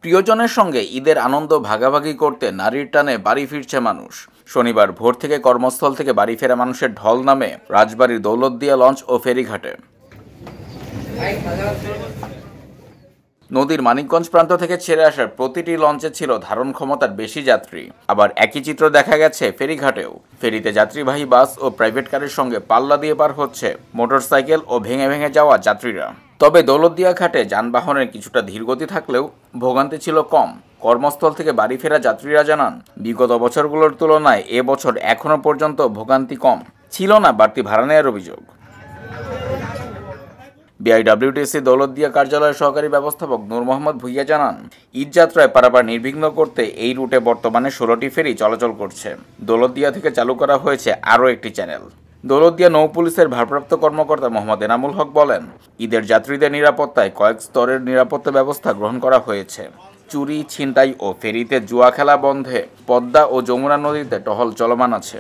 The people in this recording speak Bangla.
প্রিয়জনের সঙ্গে ঈদের আনন্দ ভাগাভাগি করতে নারীর টানে বাড়ি ফিরছে মানুষ। শনিবার ভোর থেকে কর্মস্থল থেকে বাড়ি ফেরা মানুষের ঢল নামে রাজবাড়ীর দৌলতদিয়া লঞ্চ ও ফেরিঘাটে। নদীর মানিকগঞ্জ প্রান্ত থেকে ছেড়ে আসার প্রতিটি লঞ্চে ছিল ধারণ ক্ষমতার বেশি যাত্রী। আবার একই চিত্র দেখা গেছে ফেরিঘাটেও। ফেরিতে যাত্রীবাহী বাস ও প্রাইভেট কারের সঙ্গে পাল্লা দিয়ে পার হচ্ছে মোটরসাইকেল ও ভেঙে ভেঙে যাওয়া যাত্রীরা। তবে দৌলতদিয়া ঘাটে যানবাহনের কিছুটা ধীরগতি থাকলেও ভোগান্তি ছিল কম। কর্মস্থল থেকে বাড়ি ফেরা যাত্রীরা জানান, বিগত বছরগুলোর তুলনায় এবছর এখনও পর্যন্ত ভোগান্তি কম। ছিল না বাড়তি ভাড়া নেওয়ার অভিযোগ। বিআইডব্লিউটিসি দৌলতদিয়া কার্যালয়ের সহকারী ব্যবস্থাপক নূর মোহাম্মদ ভুইয়া জানান, ঈদযাত্রায় পারাপার নির্বিঘ্ন করতে এই রুটে বর্তমানে 16টি ফেরি চলাচল করছে। দৌলতদিয়া থেকে চালু করা হয়েছে আরও একটি চ্যানেল। দৌলতদিয়া নৌ পুলিশের ভারপ্রাপ্ত কর্মকর্তা মোহাম্মদ এনামুল হক বলেন, ঈদের যাত্রীদের নিরাপত্তায় কয়েক স্তরের নিরাপত্তা ব্যবস্থা গ্রহণ করা হয়েছে। চুরি, ছিনতাই ও ফেরিতে জুয়া খেলা বন্ধে পদ্মা ও যমুনা নদীতে টহল চলমান আছে।